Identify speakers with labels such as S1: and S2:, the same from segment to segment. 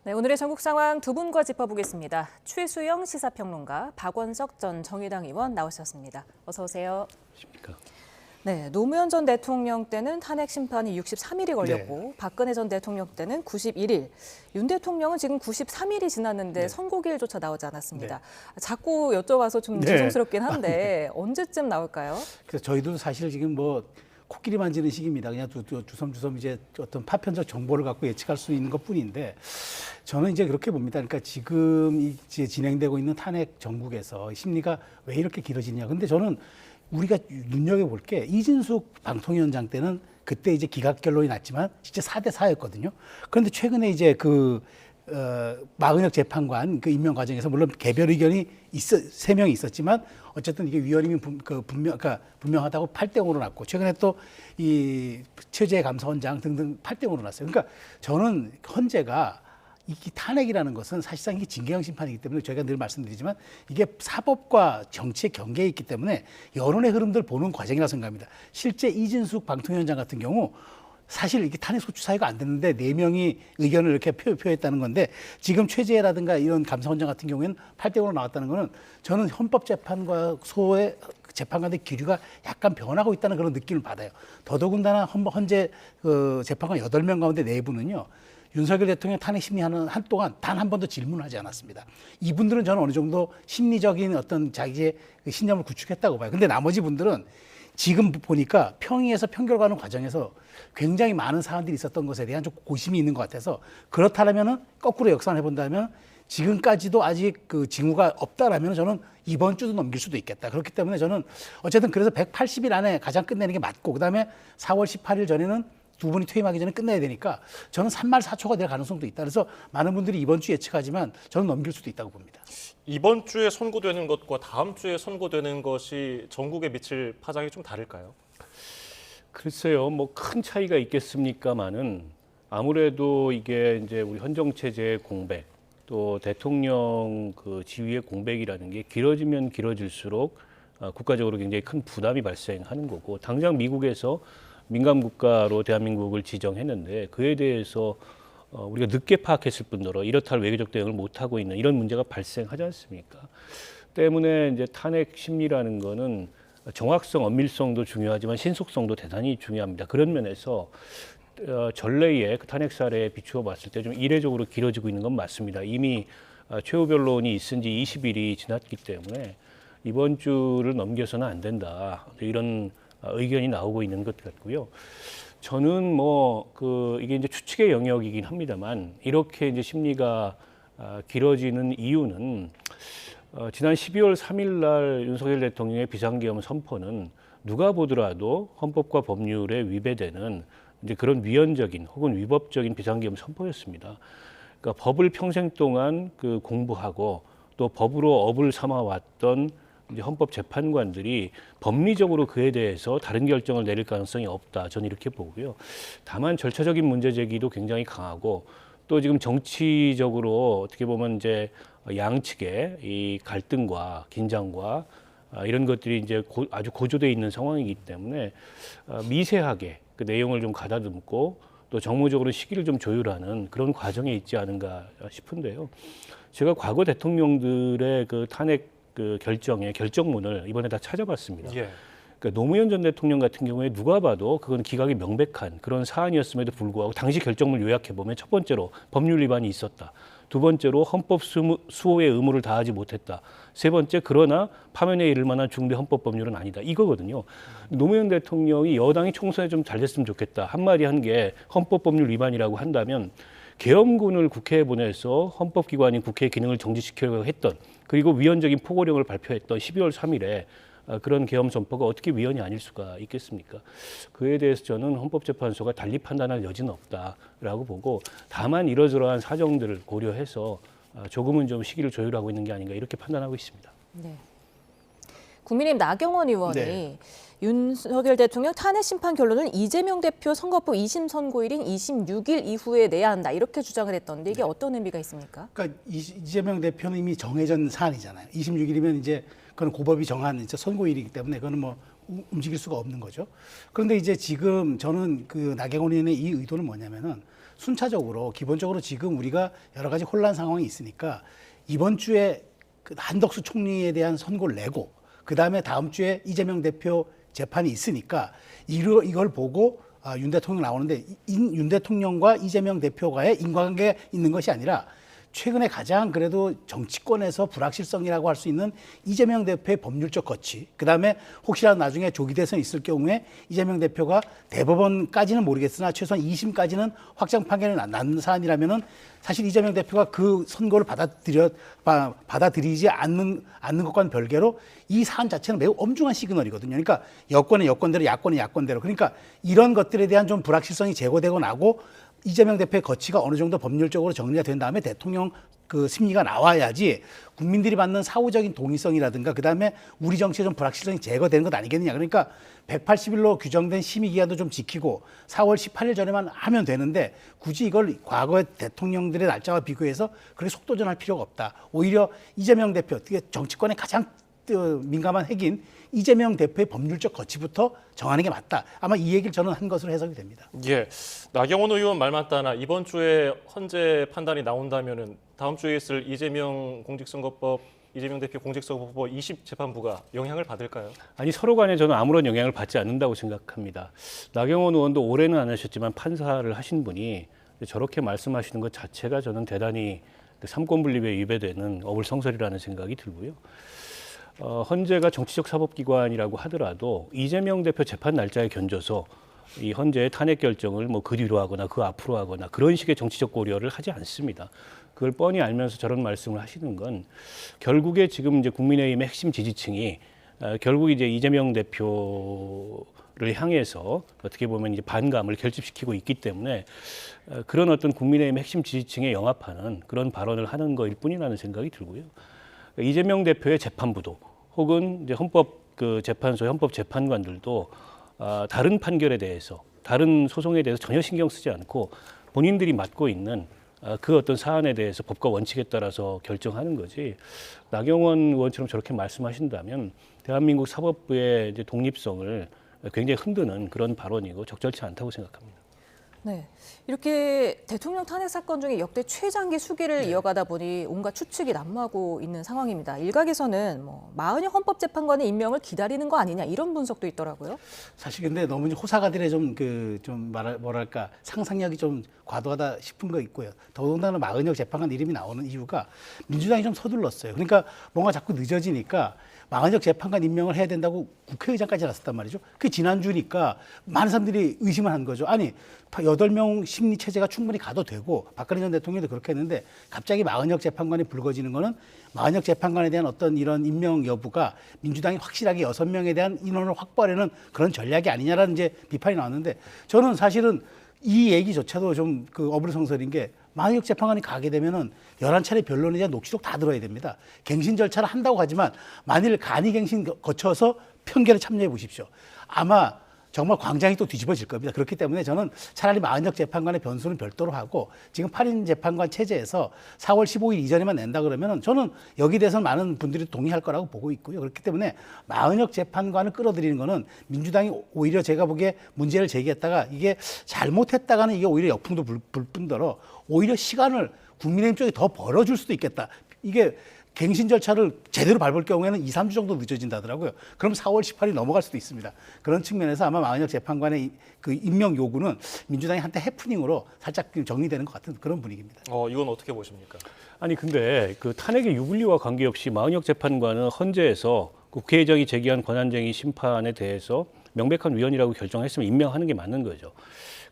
S1: 네, 오늘의 전국 상황 두 분과 짚어보겠습니다. 최수영 시사평론가, 박원석 전 정의당 의원 나오셨습니다. 어서 오세요.
S2: 십니까?
S1: 네, 노무현 전 대통령 때는 탄핵 심판이 63일이 걸렸고
S2: 네.
S1: 박근혜 전 대통령 때는 91일, 윤 대통령은 지금 93일이 지났는데
S2: 네.
S1: 선고일조차 나오지 않았습니다.
S2: 네.
S1: 자꾸 여쭤봐서 좀
S2: 네.
S1: 죄송스럽긴 한데 언제쯤 나올까요?
S2: 그래서 저희도 사실 지금 뭐 코끼리 만지는 시기입니다. 그냥 주섬주섬 이제 어떤 파편적 정보를 갖고 예측할 수 있는 것뿐인데 저는 이제 그렇게 봅니다. 그러니까 지금 이제 진행되고 있는 탄핵 정국에서 심리가 왜 이렇게 길어지냐. 근데 저는 우리가 눈여겨볼 게 이진숙 방통위원장 때는 그때 이제 기각 결론이 났지만 진짜 4대 4였거든요. 그런데 최근에 이제 마은혁 재판관 그 임명 과정에서 물론 개별 의견이 세 명이 있었지만 어쨌든 이게 위헌임이 분명하다고 8대 0으로 났고 최근에 또 이 최재 감사원장 등등 8대 0으로 났어요. 그러니까 저는 헌재가 이 탄핵이라는 것은 사실상 이게 징계형 심판이기 때문에 저희가 늘 말씀드리지만 이게 사법과 정치의 경계에 있기 때문에 여론의 흐름들 보는 과정이라고 생각합니다. 실제 이진숙 방통위원장 같은 경우 사실 이게 탄핵 소추 사유가 안 됐는데 4명이 의견을 이렇게 표했다는 건데 지금 최재라든가 이런 감사원장 같은 경우에는 8대 0으로 나왔다는 거는 저는 헌법재판과 소의 재판관의 기류가 약간 변하고 있다는 그런 느낌을 받아요. 더더군다나 헌재 재판관 8명 가운데 4분은요. 윤석열 대통령 탄핵 심리하는 한 동안 단 한 번도 질문을 하지 않았습니다. 이분들은 저는 어느 정도 심리적인 어떤 자기의 신념을 구축했다고 봐요. 근데 나머지 분들은 지금 보니까 평의에서 평결 가는 과정에서 굉장히 많은 사안들이 있었던 것에 대한 좀 고심이 있는 것 같아서 그렇다면은 거꾸로 역산해 본다면 지금까지도 아직 그 징후가 없다라면 저는 이번 주도 넘길 수도 있겠다. 그렇기 때문에 저는 어쨌든 그래서 180일 안에 가장 끝내는 게 맞고 그다음에 4월 18일 전에는 두 분이 퇴임하기 전에 끝내야 되니까 저는 3말 4초가 될 가능성도 있다. 그래서 많은 분들이 이번 주 예측하지만 저는 넘길 수도 있다고 봅니다.
S3: 이번 주에 선고되는 것과 다음 주에 선고되는 것이 전국에 미칠 파장이 좀 다를까요?
S4: 글쎄요, 뭐 큰 차이가 있겠습니까마는 아무래도 이게 이제 우리 헌정 체제의 공백, 또 대통령 그 지위의 공백이라는 게 길어지면 길어질수록 국가적으로 굉장히 큰 부담이 발생하는 거고, 당장 미국에서 민감 국가로 대한민국을 지정했는데 그에 대해서 우리가 늦게 파악했을 뿐더러 이렇다 할 외교적 대응을 못 하고 있는 이런 문제가 발생하지 않습니까? 때문에 이제 탄핵 심리라는 거는 정확성, 엄밀성도 중요하지만 신속성도 대단히 중요합니다. 그런 면에서 전례의 그 탄핵 사례에 비추어 봤을 때 좀 이례적으로 길어지고 있는 건 맞습니다. 이미 최후 변론이 있은 지 20일이 지났기 때문에 이번 주를 넘겨서는 안 된다. 이런 의견이 나오고 있는 것 같고요. 저는 이게 이제 추측의 영역이긴 합니다만 이렇게 이제 심리가 길어지는 이유는 지난 12월 3일 날 윤석열 대통령의 비상계엄 선포는 누가 보더라도 헌법과 법률에 위배되는 이제 그런 위헌적인 혹은 위법적인 비상계엄 선포였습니다. 그러니까 법을 평생 동안 공부하고 또 법으로 업을 삼아왔던 이제 헌법 재판관들이 법리적으로 그에 대해서 다른 결정을 내릴 가능성이 없다. 저는 이렇게 보고요. 다만 절차적인 문제 제기도 굉장히 강하고 또 지금 정치적으로 어떻게 보면 이제 양측의 이 갈등과 긴장과 이런 것들이 이제 아주 고조돼 있는 상황이기 때문에 미세하게 그 내용을 좀 가다듬고 또 정무적으로 시기를 좀 조율하는 그런 과정에 있지 않은가 싶은데요. 제가 과거 대통령들의 그 탄핵 결정의 결정문을 이번에 다 찾아봤습니다.
S3: 예.
S4: 그러니까 노무현 전 대통령 같은 경우에 누가 봐도 그건 기각이 명백한 그런 사안이었음에도 불구하고 당시 결정문을 요약해 보면 첫 번째로 법률 위반이 있었다. 두 번째로 헌법 수호의 의무를 다하지 못했다. 세 번째, 그러나 파면에 이를 만한 중대 헌법 법률은 아니다. 이거거든요. 노무현 대통령이 여당이 총선에 좀 잘 됐으면 좋겠다. 한마디 한 게 헌법 법률 위반이라고 한다면 계엄군을 국회에 보내서 헌법기관인 국회의 기능을 정지시키려고 했던 그리고 위헌적인 포고령을 발표했던 12월 3일에 그런 계엄 선포가 어떻게 위헌이 아닐 수가 있겠습니까? 그에 대해서 저는 헌법재판소가 달리 판단할 여지는 없다라고 보고 다만 이러저러한 사정들을 고려해서 조금은 좀 시기를 조율하고 있는 게 아닌가 이렇게 판단하고 있습니다.
S1: 네. 국민의힘 나경원 의원이
S2: 네.
S1: 윤석열 대통령 탄핵 심판 결론을 이재명 대표 선거법 2심 선고일인 26일 이후에 내야 한다 이렇게 주장을 했던데 이게 어떤 의미가 있습니까?
S2: 그러니까 이재명 대표는 이미 정해진 사안이잖아요. 26일이면 이제 그건 고법이 정한 이제 선고일이기 때문에 그거는 뭐 움직일 수가 없는 거죠. 그런데 이제 지금 저는 그 나경원 의원의 이 의도는 뭐냐면은 순차적으로 기본적으로 지금 우리가 여러 가지 혼란 상황이 있으니까 이번 주에 그 한덕수 총리에 대한 선고를 내고 그다음에 다음 주에 이재명 대표 재판이 있으니까 이걸 보고 윤 대통령 나오는데 윤 대통령과 이재명 대표가의 인과관계가 있는 것이 아니라 최근에 가장 그래도 정치권에서 불확실성이라고 할 수 있는 이재명 대표의 법률적 거치, 그다음에 혹시라도 나중에 조기 대선이 있을 경우에 이재명 대표가 대법원까지는 모르겠으나 최소한 2심까지는 확정 판결이 난 사안이라면은 사실 이재명 대표가 그 선고를 받아들이지 않는 것과는 별개로 이 사안 자체는 매우 엄중한 시그널이거든요. 그러니까 여권은 여권대로, 야권은 야권대로. 그러니까 이런 것들에 대한 좀 불확실성이 제거되고 나고 이재명 대표의 거치가 어느 정도 법률적으로 정리가 된 다음에 대통령 그 심리가 나와야지 국민들이 받는 사후적인 동의성이라든가 그다음에 우리 정치의 좀 불확실성이 제거되는 것 아니겠느냐. 그러니까 180일로 규정된 심의 기한도 좀 지키고 4월 18일 전에만 하면 되는데 굳이 이걸 과거의 대통령들의 날짜와 비교해서 그렇게 속도전할 필요가 없다. 오히려 이재명 대표, 정치권의 가장 민감한 핵인 이재명 대표의 법률적 거치부터 정하는 게 맞다. 아마 이 얘기를 저는 한 것으로 해석이 됩니다.
S3: 예, 나경원 의원 말 맞다나 이번 주에 헌재 판단이 나온다면은 다음 주에 있을 이재명 대표 공직선거법 20 재판부가 영향을 받을까요?
S4: 아니 서로 간에 저는 아무런 영향을 받지 않는다고 생각합니다. 나경원 의원도 올해는 안 하셨지만 판사를 하신 분이 저렇게 말씀하시는 것 자체가 저는 대단히 삼권분립에 위배되는 어불성설이라는 생각이 들고요. 헌재가 정치적 사법기관이라고 하더라도 이재명 대표 재판 날짜에 견줘서 이 헌재의 탄핵 결정을 뭐 그 뒤로 하거나 그 앞으로 하거나 그런 식의 정치적 고려를 하지 않습니다. 그걸 뻔히 알면서 저런 말씀을 하시는 건 결국에 지금 이제 국민의힘의 핵심 지지층이 결국 이제 이재명 대표를 향해서 어떻게 보면 이제 반감을 결집시키고 있기 때문에 그런 어떤 국민의힘 핵심 지지층에 영합하는 그런 발언을 하는 거일 뿐이라는 생각이 들고요. 이재명 대표의 재판부도 혹은 이제 헌법재판소의 헌법재판관들도 다른 판결에 대해서 다른 소송에 대해서 전혀 신경 쓰지 않고 본인들이 맡고 있는 그 어떤 사안에 대해서 법과 원칙에 따라서 결정하는 거지. 나경원 의원처럼 저렇게 말씀하신다면 대한민국 사법부의 이제 독립성을 굉장히 흔드는 그런 발언이고 적절치 않다고 생각합니다.
S1: 네, 이렇게 대통령 탄핵 사건 중에 역대 최장기 수기를 이어가다 보니 온갖 추측이 난무하고 있는 상황입니다. 일각에서는 마은영 헌법재판관의 임명을 기다리는 거 아니냐 이런 분석도 있더라고요.
S2: 사실 근데 너무 뭐랄까 상상력이 좀 과도하다 싶은 거 있고요. 더군다나 마은영 재판관 이름이 나오는 이유가 민주당이 좀 서둘렀어요. 그러니까 뭔가 자꾸 늦어지니까 마은영 재판관 임명을 해야 된다고 국회의장까지 나섰단 말이죠. 그게 지난주니까 많은 사람들이 의심을 한 거죠. 아니 8명 심리 체제가 충분히 가도 되고 박근혜 전 대통령도 그렇게 했는데 갑자기 마은영 재판관이 불거지는 거는 마은영 재판관에 대한 어떤 이런 임명 여부가 민주당이 확실하게 6명에 대한 인원을 확보하려는 그런 전략이 아니냐라는 이제 비판이 나왔는데 저는 사실은 이 얘기조차도 좀 그 어불성설인 게 마은영 재판관이 가게 되면은 11차례 변론에 대한 녹취록 다 들어야 됩니다. 갱신 절차를 한다고 하지만 만일 간이 갱신 거쳐서 편결에 참여해 보십시오. 아마 정말 광장이 또 뒤집어질 겁니다. 그렇기 때문에 저는 차라리 마은영 재판관의 변수는 별도로 하고 지금 8인 재판관 체제에서 4월 15일 이전에만 낸다 그러면 저는 여기에 대해서는 많은 분들이 동의할 거라고 보고 있고요. 그렇기 때문에 마은영 재판관을 끌어들이는 거는 민주당이 오히려 제가 보기에 문제를 제기했다가 이게 잘못했다가는 이게 오히려 역풍도 불 뿐더러 오히려 시간을 국민의힘 쪽에 더 벌어줄 수도 있겠다. 이게 갱신 절차를 제대로 밟을 경우에는 2, 3주 정도 늦어진다더라고요. 그럼 4월 18일 넘어갈 수도 있습니다. 그런 측면에서 아마 마은영 재판관의 그 임명 요구는 민주당이 한때 해프닝으로 살짝 정리되는 것 같은 그런 분위기입니다.
S3: 이건 어떻게 보십니까?
S4: 아니 근데 그 탄핵의 유불리와 관계없이 마은영 재판관은 헌재에서 국회의장이 제기한 권한쟁의 심판에 대해서 명백한 위헌이라고 결정했으면 임명하는 게 맞는 거죠.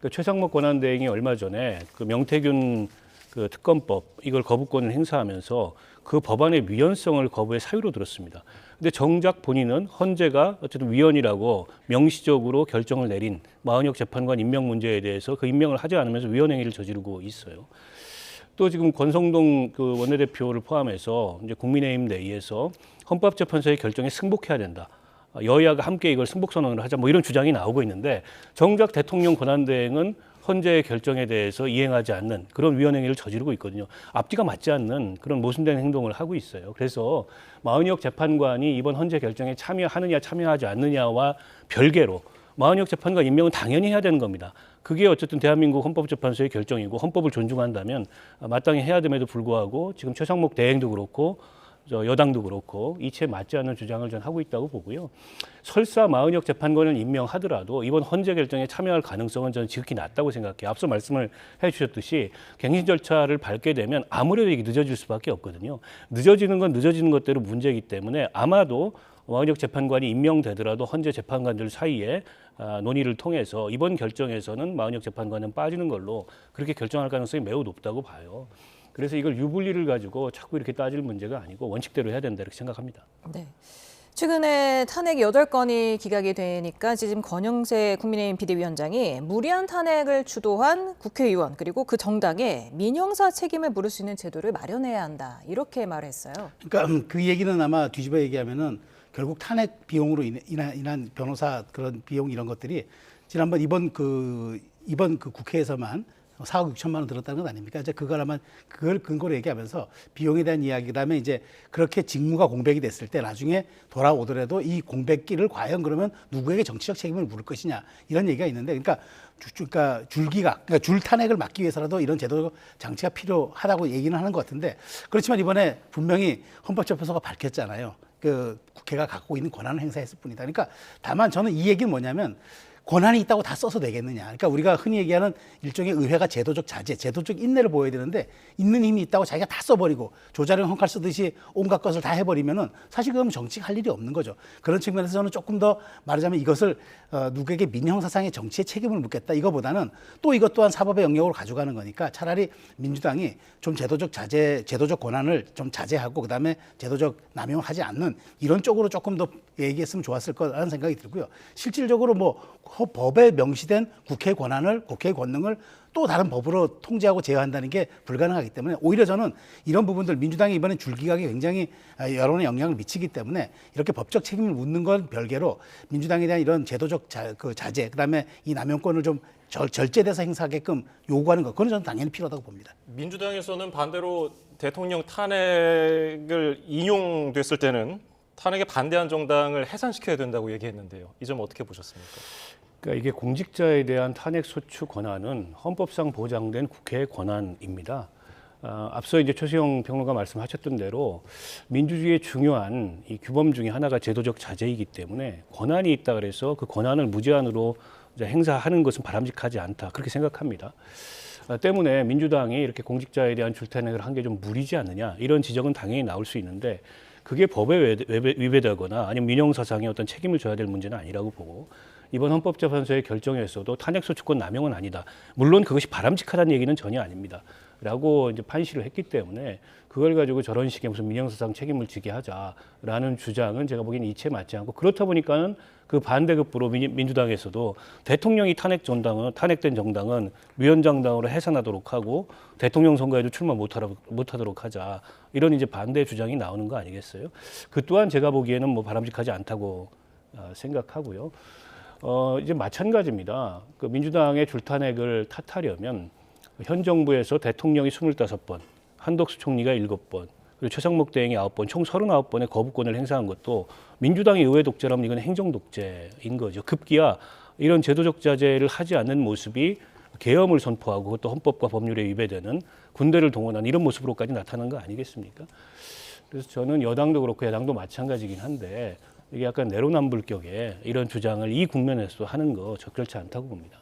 S4: 그 최상목 권한대행이 얼마 전에 그 명태균 그 특검법 이걸 거부권을 행사하면서 그 법안의 위헌성을 거부해 사유로 들었습니다. 근데 정작 본인은 헌재가 어쨌든 위헌이라고 명시적으로 결정을 내린 마은영 재판관 임명 문제에 대해서 그 임명을 하지 않으면서 위헌 행위를 저지르고 있어요. 또 지금 권성동 그 원내대표를 포함해서 이제 국민의힘 내에서 헌법재판소의 결정에 승복해야 된다. 여야가 함께 이걸 승복 선언을 하자 뭐 이런 주장이 나오고 있는데 정작 대통령 권한대행은 헌재의 결정에 대해서 이행하지 않는 그런 위헌 행위를 저지르고 있거든요. 앞뒤가 맞지 않는 그런 모순된 행동을 하고 있어요. 그래서 마은영 재판관이 이번 헌재 결정에 참여하느냐 참여하지 않느냐와 별개로 마흔역 재판관 임명은 당연히 해야 되는 겁니다. 그게 어쨌든 대한민국 헌법재판소의 결정이고 헌법을 존중한다면 마땅히 해야 됨에도 불구하고 지금 최상목 대행도 그렇고 여당도 그렇고 이치에 맞지 않는 주장을 전 하고 있다고 보고요. 설사 마흔역 재판관을 임명하더라도 이번 헌재 결정에 참여할 가능성은 저는 지극히 낮다고 생각해요. 앞서 말씀을 해주셨듯이 갱신 절차를 밟게 되면 아무래도 이게 늦어질 수밖에 없거든요. 늦어지는 건 늦어지는 것대로 문제이기 때문에 아마도 마흔역 재판관이 임명되더라도 헌재 재판관들 사이에 논의를 통해서 이번 결정에서는 마흔역 재판관은 빠지는 걸로 그렇게 결정할 가능성이 매우 높다고 봐요. 그래서 이걸 유불리를 가지고 자꾸 이렇게 따질 문제가 아니고 원칙대로 해야 된다 이렇게 생각합니다.
S1: 네. 최근에 탄핵 8건이 기각이 되니까 지금 권영세 국민의힘 비대위원장이 무리한 탄핵을 주도한 국회의원 그리고 그 정당에 민형사 책임을 물을 수 있는 제도를 마련해야 한다. 이렇게 말했어요.
S2: 그러니까 그 얘기는 아마 뒤집어 얘기하면은 결국 탄핵 비용으로 인한 변호사 그런 비용 이런 것들이 지난번 이번 그 국회에서만 4억 6천만 원 들었다는 건 아닙니까? 이제 그걸 아마 그걸 근거로 얘기하면서 비용에 대한 이야기 그다음에 이제 그렇게 직무가 공백이 됐을 때 나중에 돌아오더라도 이 공백기를 과연 그러면 누구에게 정치적 책임을 물을 것이냐 이런 얘기가 있는데 그러니까 그러니까 줄 탄핵을 막기 위해서라도 이런 제도 장치가 필요하다고 얘기는 하는 것 같은데 그렇지만 이번에 분명히 헌법재판소가 밝혔잖아요. 그 국회가 갖고 있는 권한을 행사했을 뿐이다. 그러니까 다만 저는 이 얘기는 뭐냐면 권한이 있다고 다 써서 되겠느냐. 그러니까 우리가 흔히 얘기하는 일종의 의회가 제도적 자제, 제도적 인내를 보여야 되는데 있는 힘이 있다고 자기가 다 써버리고 조자룡 헝칼 쓰듯이 온갖 것을 다 해버리면은 사실 그러면 정치가 할 일이 없는 거죠. 그런 측면에서 저는 조금 더 말하자면 이것을 누구에게 민형사상의 정치의 책임을 묻겠다 이거보다는 또 이것 또한 사법의 영역으로 가져가는 거니까 차라리 민주당이 좀 제도적 자제, 제도적 권한을 좀 자제하고 그다음에 제도적 남용을 하지 않는 이런 쪽으로 조금 더 얘기했으면 좋았을 거라는 생각이 들고요. 실질적으로 뭐 법에 명시된 국회의 권한을, 국회의 권능을 또 다른 법으로 통제하고 제어한다는 게 불가능하기 때문에 오히려 저는 이런 부분들 민주당이 이번에 줄기각에 굉장히 여론에 영향을 미치기 때문에 이렇게 법적 책임을 묻는 건 별개로 민주당에 대한 이런 제도적 자제, 그다음에 이 남용권을 좀 절제돼서 행사하게끔 요구하는 것, 그건 저는 당연히 필요하다고 봅니다.
S3: 민주당에서는 반대로 대통령 탄핵을 인용됐을 때는 탄핵에 반대한 정당을 해산시켜야 된다고 얘기했는데요. 이 점 어떻게 보셨습니까?
S4: 그러니까 이게 공직자에 대한 탄핵 소추 권한은 헌법상 보장된 국회의 권한입니다. 앞서 이제 최수영 평론가 말씀하셨던 대로 민주주의의 중요한 이 규범 중에 하나가 제도적 자제이기 때문에 권한이 있다 그래서 그 권한을 무제한으로 이제 행사하는 것은 바람직하지 않다 그렇게 생각합니다. 때문에 민주당이 이렇게 공직자에 대한 줄탄핵을 한 게 좀 무리지 않느냐 이런 지적은 당연히 나올 수 있는데 그게 법에 위배되거나 아니면 민형사상의 어떤 책임을 져야 될 문제는 아니라고 보고 이번 헌법재판소의 결정에서도 탄핵소추권 남용은 아니다. 물론 그것이 바람직하다는 얘기는 전혀 아닙니다. 라고 이제 판시를 했기 때문에 그걸 가지고 저런 식의 무슨 민형사상 책임을 지게 하자라는 주장은 제가 보기에는 이치에 맞지 않고 그렇다 보니까는 그 반대급부로 민주당에서도 대통령이 탄핵된 정당은 위헌정당으로 해산하도록 하고 대통령 선거에도 출마 못하도록 하자 이런 이제 반대 주장이 나오는 거 아니겠어요? 그 또한 제가 보기에는 뭐 바람직하지 않다고 생각하고요. 이제 마찬가지입니다. 그 민주당의 줄탄핵을 탓하려면 현 정부에서 대통령이 25번, 한덕수 총리가 7번, 그리고 최상목 대행이 9번, 총 39번의 거부권을 행사한 것도 민주당의 의회 독재라면 이건 행정 독재인 거죠. 급기야 이런 제도적 자제를 하지 않는 모습이 계엄을 선포하고 그것도 헌법과 법률에 위배되는 군대를 동원한 이런 모습으로까지 나타난 거 아니겠습니까? 그래서 저는 여당도 그렇고 야당도 마찬가지긴 한데 이게 약간 내로남불격의 이런 주장을 이 국면에서도 하는 거 적절치 않다고 봅니다.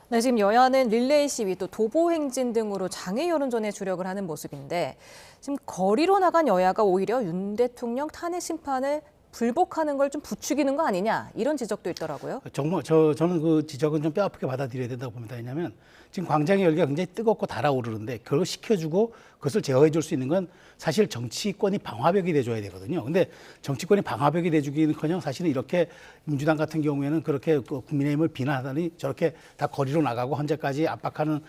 S1: 네, 지금 여야는 릴레이 시위 또 도보 행진 등으로 장애 여론전에 주력을 하는 모습인데 지금 거리로 나간 여야가 오히려 윤 대통령 탄핵 심판을 불복하는 걸 좀 부추기는 거 아니냐 이런 지적도 있더라고요.
S2: 정말 저는 그 지적은 좀 뼈아프게 받아들여야 된다고 봅니다. 왜냐하면 지금 광장의 열기가 굉장히 뜨겁고 달아오르는데 그걸 식혀주고 그것을 제어해 줄 수 있는 건 사실 정치권이 방화벽이 돼줘야 되거든요. 근데 정치권이 방화벽이 돼주기는커녕 사실은 이렇게 민주당 같은 경우에는 그렇게 국민의힘을 비난하더니 저렇게 다 거리로 나가고 헌재까지 압박하는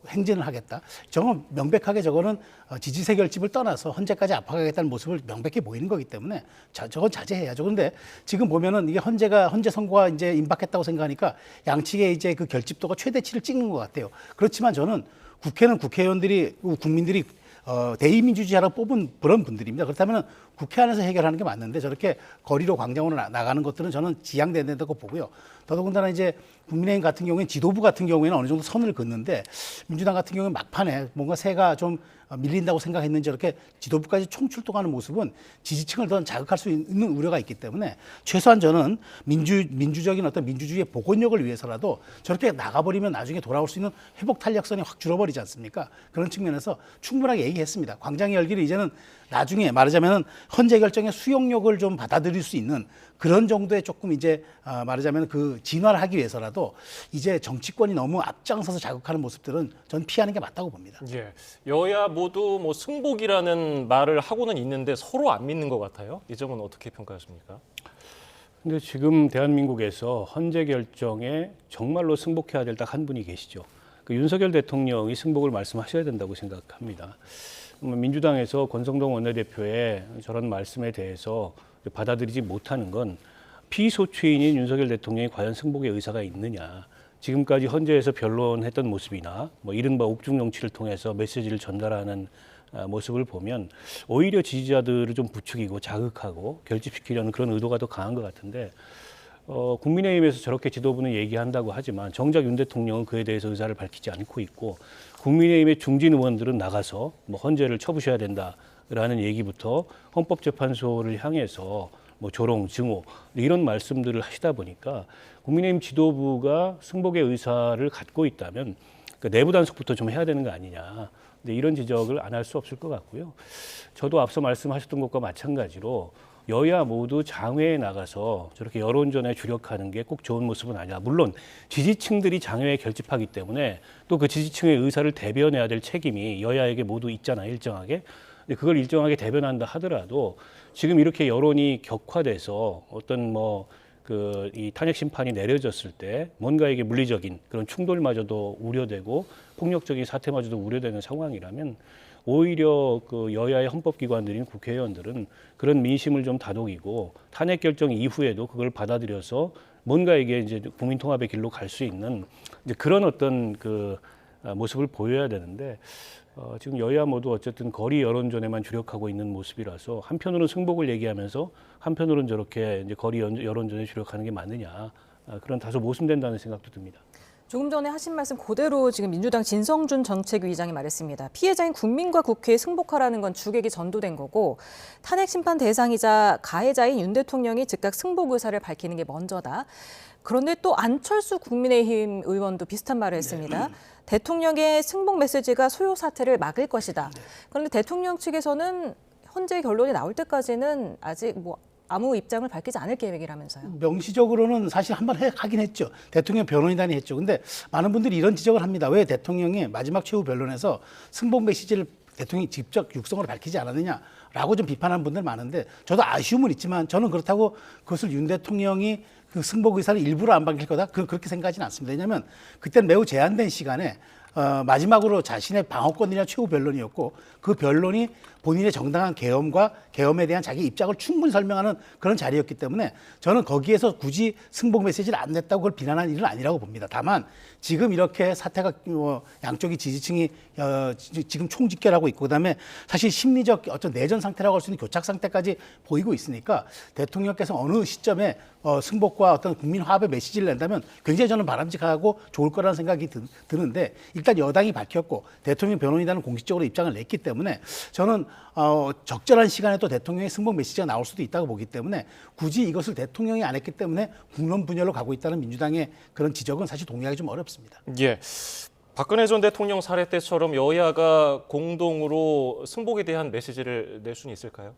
S2: 행진을 하겠다. 저건 명백하게 저거는 지지세 결집을 떠나서 헌재까지 압박하겠다는 모습을 명백히 보이는 거기 때문에 저건 자제해야죠. 그런데 지금 보면은 이게 헌재 선고가 이제 임박했다고 생각하니까 양측의 이제 그 결집도가 최대치를 찍는 것 같아요. 그렇지만 저는 국회는 국회의원들이 국민들이 대의민주주의라고 뽑은 그런 분들입니다. 그렇다면 국회 안에서 해결하는 게 맞는데 저렇게 거리로 광장으로 나가는 것들은 저는 지양된다고 보고요. 더더군다나 이제 국민의힘 같은 경우에는 지도부 같은 경우에는 어느 정도 선을 긋는데 민주당 같은 경우는 막판에 뭔가 새가 좀 밀린다고 생각했는지 저렇게 지도부까지 총출동하는 모습은 지지층을 더 자극할 수 있는 우려가 있기 때문에 최소한 저는 민주적인 어떤 민주주의의 복원력을 위해서라도 저렇게 나가버리면 나중에 돌아올 수 있는 회복 탄력성이 확 줄어버리지 않습니까? 그런 측면에서 충분하게 얘기했습니다. 광장 열기를 이제는 나중에 말하자면 헌재 결정의 수용력을 좀 받아들일 수 있는 그런 정도의 조금 이제 말하자면 그 진화를 하기 위해서라도 이제 정치권이 너무 앞장서서 자극하는 모습들은 전 피하는 게 맞다고 봅니다.
S3: 예, 여야 모두 뭐 승복이라는 말을 하고는 있는데 서로 안 믿는 것 같아요. 이 점은 어떻게 평가하십니까?
S4: 근데 지금 대한민국에서 헌재 결정에 정말로 승복해야 될 딱 한 분이 계시죠. 그 윤석열 대통령이 승복을 말씀하셔야 된다고 생각합니다. 민주당에서 권성동 원내대표의 저런 말씀에 대해서 받아들이지 못하는 건 피소추인인 윤석열 대통령이 과연 승복의 의사가 있느냐. 지금까지 헌재에서 변론했던 모습이나 뭐 이른바 옥중 정치를 통해서 메시지를 전달하는 모습을 보면 오히려 지지자들을 좀 부추기고 자극하고 결집시키려는 그런 의도가 더 강한 것 같은데 국민의힘에서 저렇게 지도부는 얘기한다고 하지만 정작 윤 대통령은 그에 대해서 의사를 밝히지 않고 있고 국민의힘의 중진 의원들은 나가서 뭐 헌재를 쳐부셔야 된다라는 얘기부터 헌법재판소를 향해서 뭐 조롱, 증오 이런 말씀들을 하시다 보니까 국민의힘 지도부가 승복의 의사를 갖고 있다면 그 내부 단속부터 좀 해야 되는 거 아니냐. 근데 이런 지적을 안 할 수 없을 것 같고요. 저도 앞서 말씀하셨던 것과 마찬가지로 여야 모두 장외에 나가서 저렇게 여론전에 주력하는 게 꼭 좋은 모습은 아니야. 물론 지지층들이 장외에 결집하기 때문에 또 그 지지층의 의사를 대변해야 될 책임이 여야에게 모두 있잖아요, 일정하게. 근데 그걸 일정하게 대변한다 하더라도 지금 이렇게 여론이 격화돼서 어떤 이 탄핵 심판이 내려졌을 때 뭔가 이게 물리적인 그런 충돌마저도 우려되고 폭력적인 사태마저도 우려되는 상황이라면 오히려 그 여야의 헌법기관들인 국회의원들은 그런 민심을 좀 다독이고 탄핵 결정 이후에도 그걸 받아들여서 뭔가 이게 이제 국민 통합의 길로 갈 수 있는 이제 그런 어떤 그 모습을 보여야 되는데 지금 여야 모두 어쨌든 거리 여론전에만 주력하고 있는 모습이라서 한편으로는 승복을 얘기하면서 한편으로는 저렇게 이제 거리 여론전에 주력하는 게 맞느냐 그런 다소 모순된다는 생각도 듭니다.
S1: 조금 전에 하신 말씀 그대로 지금 민주당 진성준 정책위의장이 말했습니다. 피해자인 국민과 국회에 승복하라는 건 주객이 전도된 거고 탄핵 심판 대상이자 가해자인 윤 대통령이 즉각 승복 의사를 밝히는 게 먼저다. 그런데 또 안철수 국민의힘 의원도 비슷한 말을 했습니다. 대통령의 승복 메시지가 소요 사태를 막을 것이다. 그런데 대통령 측에서는 헌재 결론이 나올 때까지는 아직 아무 입장을 밝히지 않을 계획이라면서요.
S2: 명시적으로는 사실 한번 하긴 했죠. 대통령 변호인단이 했죠. 근데 많은 분들이 이런 지적을 합니다. 왜 대통령이 마지막 최후 변론에서 승복 메시지를 대통령이 직접 육성으로 밝히지 않았느냐라고 좀 비판하는 분들 많은데 저도 아쉬움은 있지만 저는 그렇다고 그것을 윤 대통령이 그 승복 의사를 일부러 안 밝힐 거다 그렇게 생각하지는 않습니다. 왜냐하면 그때는 매우 제한된 시간에 마지막으로 자신의 방어권이나 최후 변론이었고 그 변론이 본인의 정당한 계엄과 계엄에 대한 자기 입장을 충분히 설명하는 그런 자리였기 때문에 저는 거기에서 굳이 승복 메시지를 안 냈다고 그걸 비난하는 일은 아니라고 봅니다. 다만 지금 이렇게 사태가 양쪽이 지지층이 지금 총집결하고 있고 그다음에 사실 심리적 어떤 내전 상태라고 할 수 있는 교착 상태까지 보이고 있으니까 대통령께서 어느 시점에 승복과 어떤 국민 화합의 메시지를 낸다면 굉장히 저는 바람직하고 좋을 거라는 생각이 드는데 일단 여당이 밝혔고 대통령 변호인단은 공식적으로 입장을 냈기 때문에 저는 적절한 시간에 또 대통령의 승복 메시지가 나올 수도 있다고 보기 때문에 굳이 이것을 대통령이 안 했기 때문에 국론 분열로 가고 있다는 민주당의 그런 지적은 사실 동의하기 좀 어렵습니다.
S3: 예. 박근혜 전 대통령 사례 때처럼 여야가 공동으로 승복에 대한 메시지를 낼 수는 있을까요?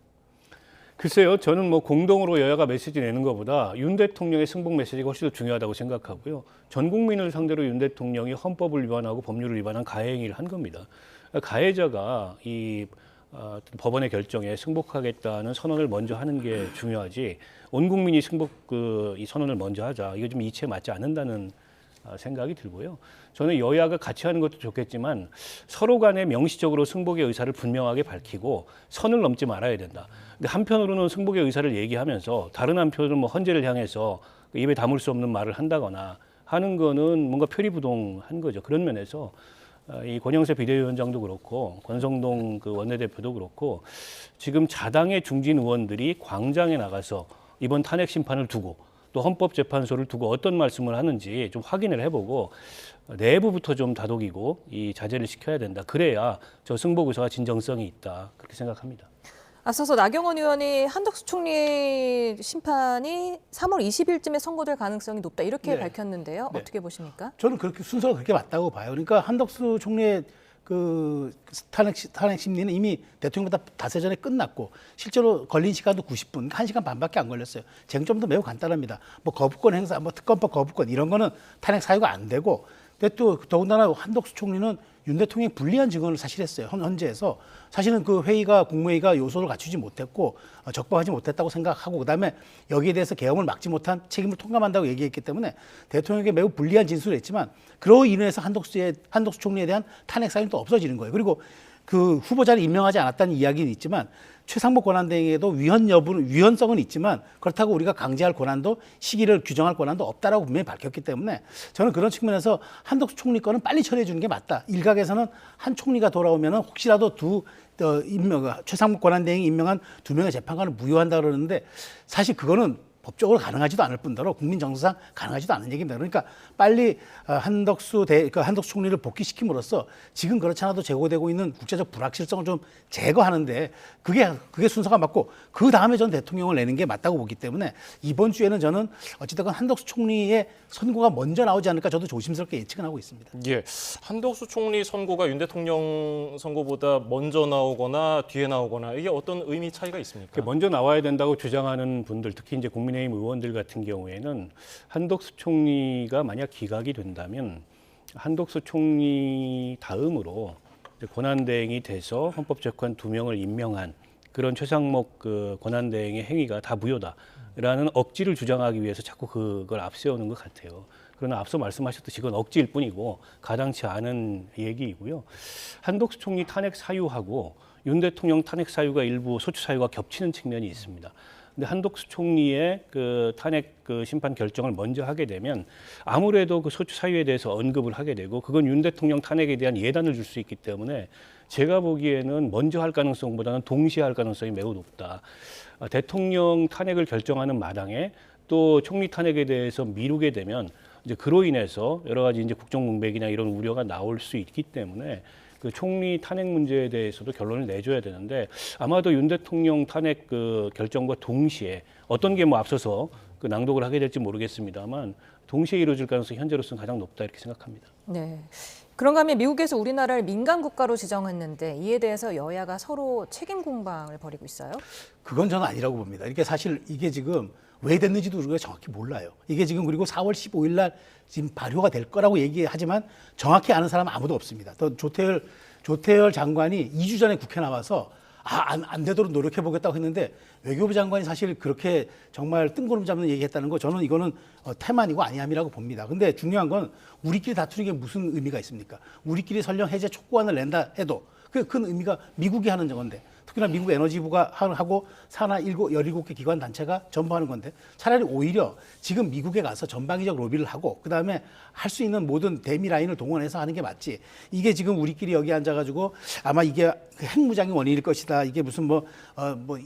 S4: 글쎄요, 저는 공동으로 여야가 메시지 내는 것보다 윤 대통령의 승복 메시지가 훨씬 더 중요하다고 생각하고요. 전 국민을 상대로 윤 대통령이 헌법을 위반하고 법률을 위반한 가해 행위를 한 겁니다. 가해자가 이 법원의 결정에 승복하겠다는 선언을 먼저 하는 게 중요하지. 온 국민이 승복 이 선언을 먼저 하자. 이거 좀 이치에 맞지 않는다는 생각이 들고요. 저는 여야가 같이 하는 것도 좋겠지만 서로 간에 명시적으로 승복의 의사를 분명하게 밝히고 선을 넘지 말아야 된다. 근데 한편으로는 승복의 의사를 얘기하면서 다른 한편으로는 헌재를 향해서 입에 담을 수 없는 말을 한다거나 하는 거는 뭔가 표리부동한 거죠. 그런 면에서 이 권영세 비대위원장도 그렇고 권성동 그 원내대표도 그렇고 지금 자당의 중진 의원들이 광장에 나가서 이번 탄핵 심판을 두고 또 헌법재판소를 두고 어떤 말씀을 하는지 좀 확인을 해보고 내부부터 좀 다독이고 이 자제를 시켜야 된다. 그래야 저 승복의사가 진정성이 있다. 그렇게 생각합니다.
S1: 앞서서 나경원 의원이 한덕수 총리 심판이 3월 20일쯤에 선고될 가능성이 높다 이렇게
S2: 네.
S1: 밝혔는데요.
S2: 네.
S1: 어떻게 보십니까?
S2: 저는 그렇게 순서가 그렇게 맞다고 봐요. 그러니까 한덕수 총리의 그 탄핵 심리는 이미 대통령보다 닷새 전에 끝났고 실제로 걸린 시간도 90분, 1시간 반밖에 안 걸렸어요. 쟁점도 매우 간단합니다. 뭐 거부권 행사, 뭐 특검법 거부권 이런 거는 탄핵 사유가 안 되고 근데 또 더군다나 한덕수 총리는 윤 대통령이 불리한 증언을 사실 했어요. 헌재에서 사실은 그 회의가 국무회의가 요소를 갖추지 못했고 적법하지 못했다고 생각하고 그다음에 여기에 대해서 계엄을 막지 못한 책임을 통감한다고 얘기했기 때문에 대통령에게 매우 불리한 진술을 했지만 그로 인해서 한덕수 총리에 대한 탄핵 사유는 또 없어지는 거예요. 그리고 그 후보자를 임명하지 않았다는 이야기는 있지만 최상목 권한대행에도 위헌성은 있지만 그렇다고 우리가 강제할 권한도 시기를 규정할 권한도 없다라고 분명히 밝혔기 때문에 저는 그런 측면에서 한덕수 총리 거는 빨리 처리해 주는 게 맞다. 일각에서는 한 총리가 돌아오면 혹시라도 최상목 권한대행이 임명한 2명의 재판관을 무효한다 그러는데 사실 그거는 법적으로 가능하지도 않을 뿐더러 국민 정서상 가능하지도 않은 얘기입니다. 그러니까 빨리 한덕수 총리를 복귀시킴으로써 지금 그렇지 않아도 제고되고 있는 국제적 불확실성을 좀 제거하는데 그게 순서가 맞고 그 다음에 전 대통령을 내는 게 맞다고 보기 때문에 이번 주에는 저는 어찌됐건 한덕수 총리의 선고가 먼저 나오지 않을까 저도 조심스럽게 예측은 하고 있습니다.
S3: 예, 한덕수 총리 선고가 윤 대통령 선고보다 먼저 나오거나 뒤에 나오거나 이게 어떤 의미 차이가 있습니까?
S4: 먼저 나와야 된다고 주장하는 분들, 특히 이제 국민의힘 의원들 같은 경우에는 한덕수 총리가 만약 기각이 된다면 한덕수 총리 다음으로 이제 권한대행이 돼서 헌법재판 2명을 임명한 그런 최상목 그 권한대행의 행위가 다 무효다라는 억지를 주장하기 위해서 자꾸 그걸 앞세우는 것 같아요. 그러나 앞서 말씀하셨듯이 이건 억지일 뿐이고 가당치 않은 얘기이고요. 한덕수 총리 탄핵 사유하고 윤 대통령 탄핵 사유가 일부 소추 사유가 겹치는 측면이 있습니다. 근데 한덕수 총리의 그 탄핵 그 심판 결정을 먼저 하게 되면 아무래도 그 소추 사유에 대해서 언급을 하게 되고 그건 윤 대통령 탄핵에 대한 예단을 줄 수 있기 때문에 제가 보기에는 먼저 할 가능성보다는 동시에 할 가능성이 매우 높다. 대통령 탄핵을 결정하는 마당에 또 총리 탄핵에 대해서 미루게 되면 이제 그로 인해서 여러 가지 이제 국정 공백이나 이런 우려가 나올 수 있기 때문에 그 총리 탄핵 문제에 대해서도 결론을 내줘야 되는데 아마도 윤 대통령 탄핵 그 결정과 동시에 어떤 게 뭐 앞서서 그 낭독을 하게 될지 모르겠습니다만 동시에 이루어질 가능성이 현재로서는 가장 높다 이렇게 생각합니다.
S1: 네. 그런가 하면 미국에서 우리나라를 민간 국가로 지정했는데 이에 대해서 여야가 서로 책임 공방을 벌이고 있어요.
S2: 그건 저는 아니라고 봅니다. 이게 사실 이게 지금 왜 됐는지도 우리가 정확히 몰라요. 이게 지금 그리고 4월 15일 날 지금 발효가 될 거라고 얘기하지만 정확히 아는 사람은 아무도 없습니다. 또 조태열 장관이 2주 전에 국회 나와서 안 되도록 노력해 보겠다고 했는데 외교부 장관이 사실 그렇게 정말 뜬구름 잡는 얘기했다는 거 저는 이거는 태만이고 아니함이라고 봅니다. 근데 중요한 건 우리끼리 다투는 게 무슨 의미가 있습니까? 우리끼리 설령 해제 촉구안을 낸다 해도 그 큰 의미가 미국이 하는 건데 특히나 미국 에너지부가 하고 산하 17개 기관 단체가 전부 하는 건데 차라리 오히려 지금 미국에 가서 전방위적 로비를 하고 그다음에 할 수 있는 모든 대미 라인을 동원해서 하는 게 맞지. 이게 지금 우리끼리 여기 앉아가지고 아마 이게 핵무장이 원인일 것이다. 이게 무슨 뭐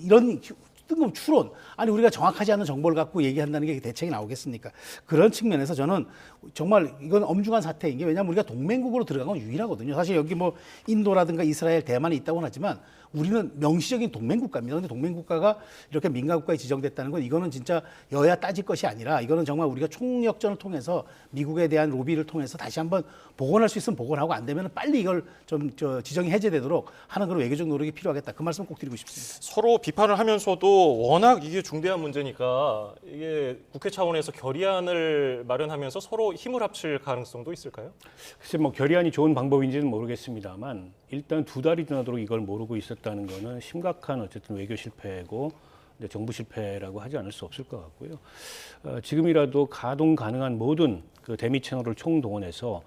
S2: 이런 뜬금 추론. 아니 우리가 정확하지 않은 정보를 갖고 얘기한다는 게 대책이 나오겠습니까? 그런 측면에서 저는 정말 이건 엄중한 사태인 게 왜냐하면 우리가 동맹국으로 들어간 건 유일하거든요. 사실 여기 뭐 인도라든가 이스라엘, 대만이 있다고는 하지만 우리는 명시적인 동맹국가입니다. 그런데 동맹국가가 이렇게 민간국가에 지정됐다는 건 이거는 진짜 여야 따질 것이 아니라 이거는 정말 우리가 총력전을 통해서 미국에 대한 로비를 통해서 다시 한번 복원할 수 있으면 복원하고 안 되면 빨리 이걸 좀 지정이 해제되도록 하는 그런 외교적 노력이 필요하겠다. 그 말씀 꼭 드리고 싶습니다.
S3: 서로 비판을 하면서도 워낙 이게 중대한 문제니까 이게 국회 차원에서 결의안을 마련하면서 서로 힘을 합칠 가능성도 있을까요?
S4: 글쎄 뭐 결의안이 좋은 방법인지는 모르겠습니다만 일단 2달이 지나도록 이걸 모르고 있었다는 거는 심각한 어쨌든 외교 실패고 이제 정부 실패라고 하지 않을 수 없을 것 같고요. 지금이라도 가동 가능한 모든 그 대미 채널을 총동원해서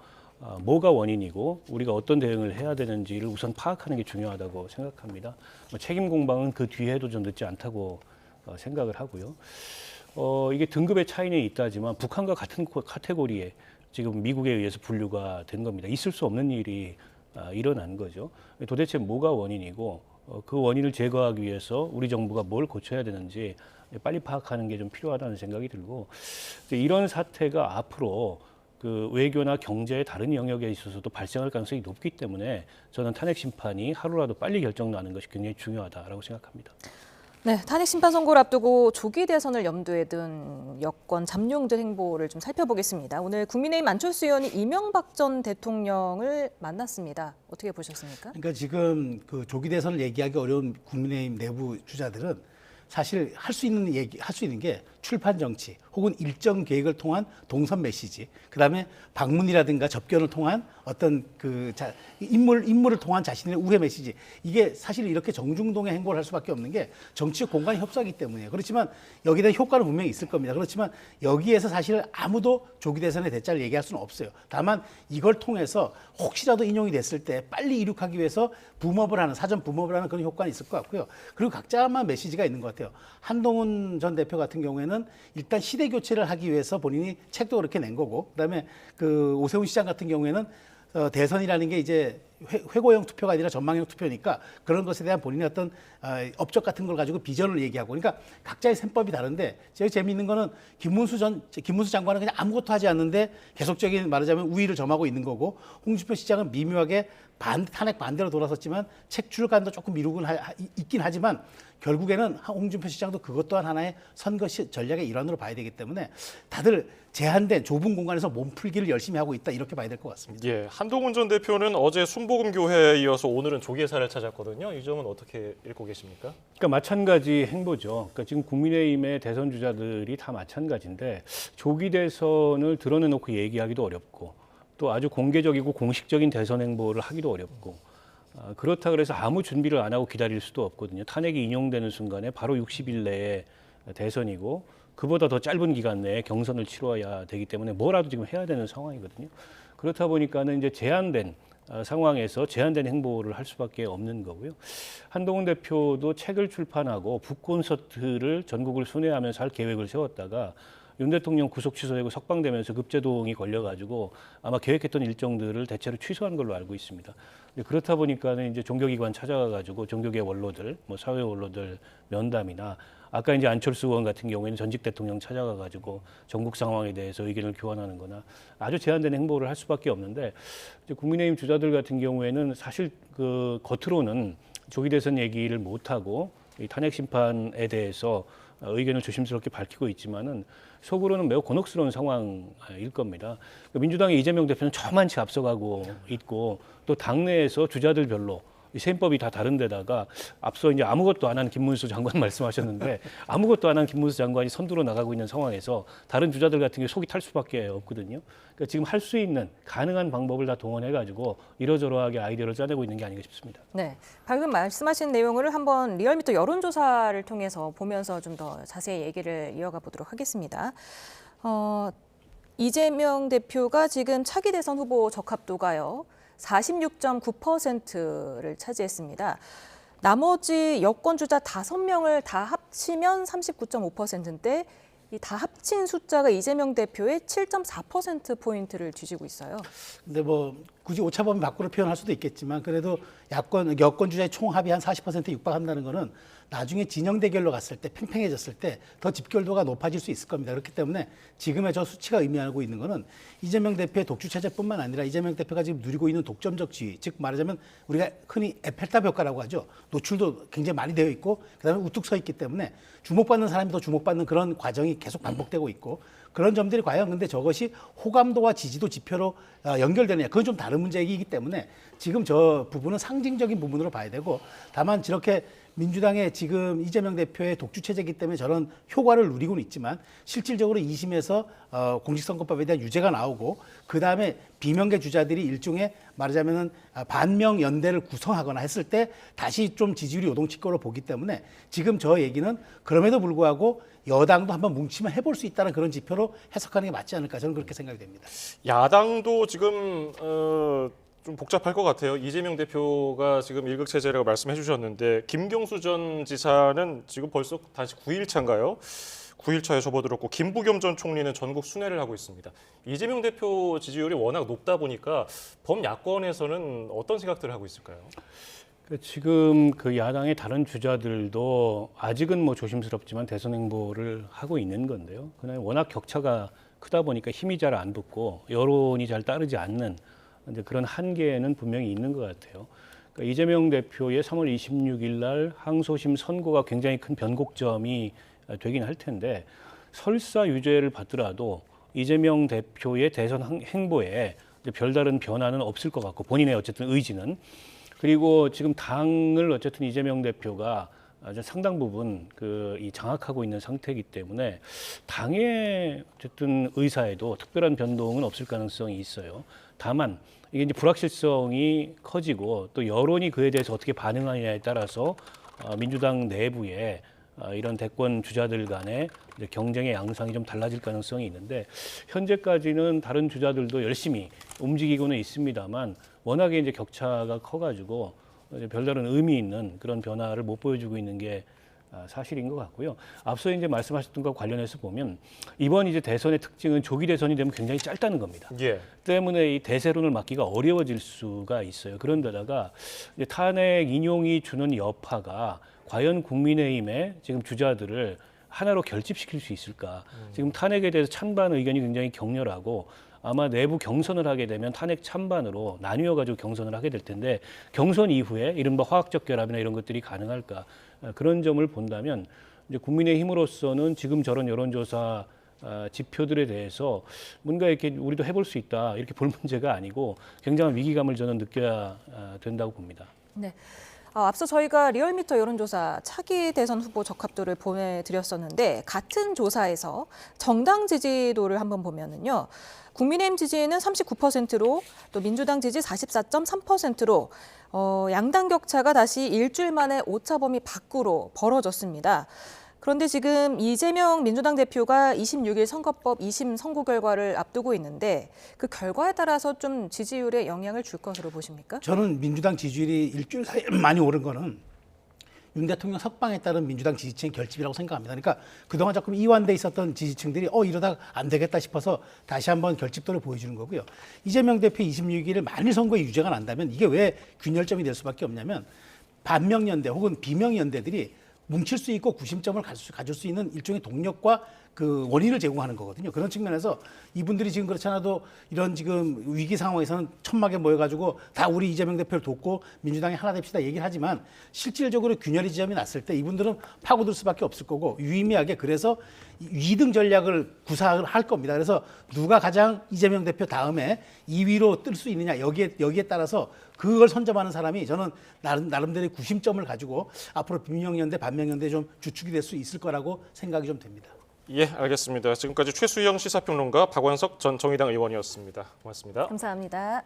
S4: 뭐가 원인이고 우리가 어떤 대응을 해야 되는지를 우선 파악하는 게 중요하다고 생각합니다. 책임 공방은 그 뒤에도 좀 늦지 않다고 생각을 하고요. 이게 등급의 차이는 있다지만 북한과 같은 카테고리에 지금 미국에 의해서 분류가 된 겁니다. 있을 수 없는 일이 일어난 거죠. 도대체 뭐가 원인이고 그 원인을 제거하기 위해서 우리 정부가 뭘 고쳐야 되는지 빨리 파악하는 게 좀 필요하다는 생각이 들고 이런 사태가 앞으로 그 외교나 경제의 다른 영역에 있어서도 발생할 가능성이 높기 때문에 저는 탄핵 심판이 하루라도 빨리 결정 나는 것이 굉장히 중요하다라고 생각합니다.
S1: 네, 탄핵 심판 선고를 앞두고 조기 대선을 염두에 둔 여권 잠룡들 행보를 좀 살펴보겠습니다. 오늘 국민의힘 안철수 의원이 이명박 전 대통령을 만났습니다. 어떻게 보셨습니까?
S2: 그러니까 지금 그 조기 대선을 얘기하기 어려운 국민의힘 내부 주자들은 사실 할 수 있는 게 출판 정치 혹은 일정 계획을 통한 동선 메시지, 그다음에 방문이라든가 접견을 통한 어떤 인물을 통한 자신의 우회 메시지, 이게 사실 이렇게 정중동의 행보를 할 수밖에 없는 게 정치적 공간 협상이기 때문이에요. 그렇지만 여기에 대한 효과는 분명히 있을 겁니다. 그렇지만 여기에서 사실 아무도 조기 대선의 대자를 얘기할 수는 없어요. 다만 이걸 통해서 혹시라도 인용이 됐을 때 빨리 이륙하기 위해서 사전 붐업을 하는 그런 효과는 있을 것 같고요. 그리고 각자만 메시지가 있는 것 같아요. 한동훈 전 대표 같은 경우에는 일단 시대 교체를 하기 위해서 본인이 책도 그렇게 낸 거고, 그다음에 그 오세훈 시장 같은 경우에는 대선이라는 게 이제 회고형 투표가 아니라 전망형 투표니까 그런 것에 대한 본인의 어떤 업적 같은 걸 가지고 비전을 얘기하고, 그러니까 각자의 셈법이 다른데 제일 재미있는 거는 김문수 장관은 그냥 아무것도 하지 않는데 계속적인 말하자면 우위를 점하고 있는 거고, 홍준표 시장은 미묘하게 탄핵 반대로 돌아섰지만 책 출간도 조금 미루긴 있긴 하지만 결국에는 홍준표 시장도 그것 또한 하나의 선거 전략의 일환으로 봐야 되기 때문에 다들 제한된 좁은 공간에서 몸풀기를 열심히 하고 있다, 이렇게 봐야 될 것 같습니다.
S3: 예, 한동훈 전 대표는 어제 순복음교회에 이어서 오늘은 조계사를 찾았거든요. 이 점은 어떻게 읽고 계십니까?
S4: 그러니까 마찬가지 행보죠. 그러니까 지금 국민의힘의 대선 주자들이 다 마찬가지인데 조기 대선을 드러내놓고 얘기하기도 어렵고 또 아주 공개적이고 공식적인 대선 행보를 하기도 어렵고 그렇다 그래서 아무 준비를 안 하고 기다릴 수도 없거든요. 탄핵이 인용되는 순간에 바로 60일 내에 대선이고 그보다 더 짧은 기간 내에 경선을 치러야 되기 때문에 뭐라도 지금 해야 되는 상황이거든요. 그렇다 보니까는 이제 제한된 상황에서 제한된 행보를 할 수밖에 없는 거고요. 한동훈 대표도 책을 출판하고 북콘서트를 전국을 순회하면서 할 계획을 세웠다가 윤 대통령 구속 취소되고 석방되면서 급제동이 걸려가지고 아마 계획했던 일정들을 대체로 취소한 걸로 알고 있습니다. 그렇다 보니까는 이제 종교기관 찾아가가지고 종교계 원로들, 뭐 사회 원로들 면담이나 아까 이제 안철수 의원 같은 경우에는 전직 대통령 찾아가가지고 전국 상황에 대해서 의견을 교환하는거나 아주 제한된 행보를 할 수밖에 없는데 이제 국민의힘 주자들 같은 경우에는 사실 그 겉으로는 조기 대선 얘기를 못 하고 이 탄핵 심판에 대해서 의견을 조심스럽게 밝히고 있지만은 속으로는 매우 곤혹스러운 상황일 겁니다. 민주당의 이재명 대표는 저만치 앞서가고 있고 또 당내에서 주자들별로 이 셈법이 다 다른데다가 앞서 이제 아무것도 안 한 김문수 장관 말씀하셨는데 아무것도 안 한 김문수 장관이 선두로 나가고 있는 상황에서 다른 주자들 같은 게 속이 탈 수밖에 없거든요. 그러니까 지금 할 수 있는 가능한 방법을 다 동원해가지고 이러저러하게 아이디어를 짜내고 있는 게 아닌가 싶습니다.
S1: 네, 방금 말씀하신 내용을 한번 리얼미터 여론조사를 통해서 보면서 좀 더 자세히 얘기를 이어가 보도록 하겠습니다. 이재명 대표가 지금 차기 대선 후보 적합도가요 46.9%를 차지했습니다. 나머지 여권 주자 5명을 다 합치면 39.5%인데 이 다 합친 숫자가 이재명 대표의 7.4%포인트를 뒤지고 있어요.
S2: 근데 뭐 굳이 오차범위 밖으로 표현할 수도 있겠지만 그래도 여권 주자의 총합이 한 40%에 육박한다는 거는 나중에 진영 대결로 갔을 때 팽팽해졌을 때 더 집결도가 높아질 수 있을 겁니다. 그렇기 때문에 지금의 저 수치가 의미하고 있는 거는 이재명 대표의 독주 체제뿐만 아니라 이재명 대표가 지금 누리고 있는 독점적 지위, 즉 말하자면 우리가 흔히 에펠탑 효과라고 하죠. 노출도 굉장히 많이 되어 있고 그다음에 우뚝 서 있기 때문에 주목받는 사람이 더 주목받는 그런 과정이 계속 반복되고 있고 그런 점들이 과연 근데 저것이 호감도와 지지도 지표로 연결되느냐, 그건 좀 다른 문제이기 때문에 지금 저 부분은 상징적인 부분으로 봐야 되고, 다만 저렇게 민주당의 지금 이재명 대표의 독주 체제이기 때문에 저런 효과를 누리고는 있지만 실질적으로 2심에서 공직선거법에 대한 유죄가 나오고 그다음에 비명계 주자들이 일종의 말하자면은 반명 연대를 구성하거나 했을 때 다시 좀 지지율이 요동칠 거로 보기 때문에 지금 저 얘기는 그럼에도 불구하고 여당도 한번 뭉치면 해볼 수 있다는 그런 지표로 해석하는 게 맞지 않을까, 저는 그렇게 생각이 됩니다.
S3: 야당도 지금 좀 복잡할 것 같아요. 이재명 대표가 지금 일극체제라고 말씀해 주셨는데 김경수 전 지사는 지금 벌써 다시 9일 차인가요? 9일차에 접어들었고 김부겸 전 총리는 전국 순회를 하고 있습니다. 이재명 대표 지지율이 워낙 높다 보니까 범야권에서는 어떤 생각들을 하고 있을까요?
S4: 지금 그 야당의 다른 주자들도 아직은 뭐 조심스럽지만 대선 행보를 하고 있는 건데요. 그냥 워낙 격차가 크다 보니까 힘이 잘 안 붙고 여론이 잘 따르지 않는 이제 그런 한계는 분명히 있는 것 같아요. 그러니까 이재명 대표의 3월 26일 날 항소심 선고가 굉장히 큰 변곡점이 되긴 할 텐데 설사 유죄를 받더라도 이재명 대표의 대선 행보에 이제 별다른 변화는 없을 것 같고 본인의 어쨌든 의지는 그리고 지금 당을 어쨌든 이재명 대표가 아주 상당 부분 이 장악하고 있는 상태이기 때문에 당의 어쨌든 의사에도 특별한 변동은 없을 가능성이 있어요. 다만 이게 이제 불확실성이 커지고 또 여론이 그에 대해서 어떻게 반응하느냐에 따라서 민주당 내부에 이런 대권 주자들 간의 이제 경쟁의 양상이 좀 달라질 가능성이 있는데 현재까지는 다른 주자들도 열심히 움직이고는 있습니다만 워낙에 이제 격차가 커가지고 이제 별다른 의미 있는 그런 변화를 못 보여주고 있는 게 사실인 것 같고요. 앞서 이제 말씀하셨던 것과 관련해서 보면 이번 이제 대선의 특징은 조기 대선이 되면 굉장히 짧다는 겁니다.
S3: 예.
S4: 때문에 이 대세론을 막기가 어려워질 수가 있어요. 그런데다가 이제 탄핵 인용이 주는 여파가 과연 국민의힘의 지금 주자들을 하나로 결집시킬 수 있을까? 지금 탄핵에 대해서 찬반 의견이 굉장히 격렬하고 아마 내부 경선을 하게 되면 탄핵 찬반으로 나뉘어 가지고 경선을 하게 될 텐데 경선 이후에 이른바 화학적 결합이나 이런 것들이 가능할까? 그런 점을 본다면 이제 국민의힘으로서는 지금 저런 여론조사 지표들에 대해서 뭔가 이렇게 우리도 해볼 수 있다 이렇게 볼 문제가 아니고 굉장한 위기감을 저는 느껴야 된다고 봅니다.
S1: 네. 앞서 저희가 리얼미터 여론조사 차기 대선 후보 적합도를 보내드렸었는데 같은 조사에서 정당 지지도를 한번 보면은요. 국민의힘 지지는 39%로 또 민주당 지지 44.3%로 양당 격차가 다시 일주일 만에 오차범위 밖으로 벌어졌습니다. 그런데 지금 이재명 민주당 대표가 26일 선거법 2심 선고 결과를 앞두고 있는데 그 결과에 따라서 좀 지지율에 영향을 줄 것으로 보십니까?
S2: 저는 민주당 지지율이 일주일 사이에 많이 오른 거는 윤 대통령 석방에 따른 민주당 지지층의 결집이라고 생각합니다. 그러니까 그동안 조금 이완돼 있었던 지지층들이 이러다 안 되겠다 싶어서 다시 한번 결집도를 보여주는 거고요. 이재명 대표 26일을 만일 선거에 유죄가 난다면 이게 왜 균열점이 될 수밖에 없냐면 반명연대 혹은 비명연대들이 뭉칠 수 있고 구심점을 가질 수 있는 일종의 동력과 그 원인을 제공하는 거거든요. 그런 측면에서 이분들이 지금 그렇지 않아도 이런 지금 위기 상황에서는 천막에 모여가지고 다 우리 이재명 대표를 돕고 민주당이 하나 됩시다 얘기를 하지만 실질적으로 균열의 지점이 났을 때 이분들은 파고들 수밖에 없을 거고 유의미하게 그래서 2등 전략을 구사를 할 겁니다. 그래서 누가 가장 이재명 대표 다음에 2위로 뜰 수 있느냐 여기에 따라서 그걸 선점하는 사람이 저는 나름대로의 구심점을 가지고 앞으로 비명연대 반명연대 좀 주축이 될 수 있을 거라고 생각이 좀 됩니다.
S3: 예, 알겠습니다. 지금까지 최수영 시사평론가 박원석 전 정의당 의원이었습니다. 고맙습니다.
S1: 감사합니다.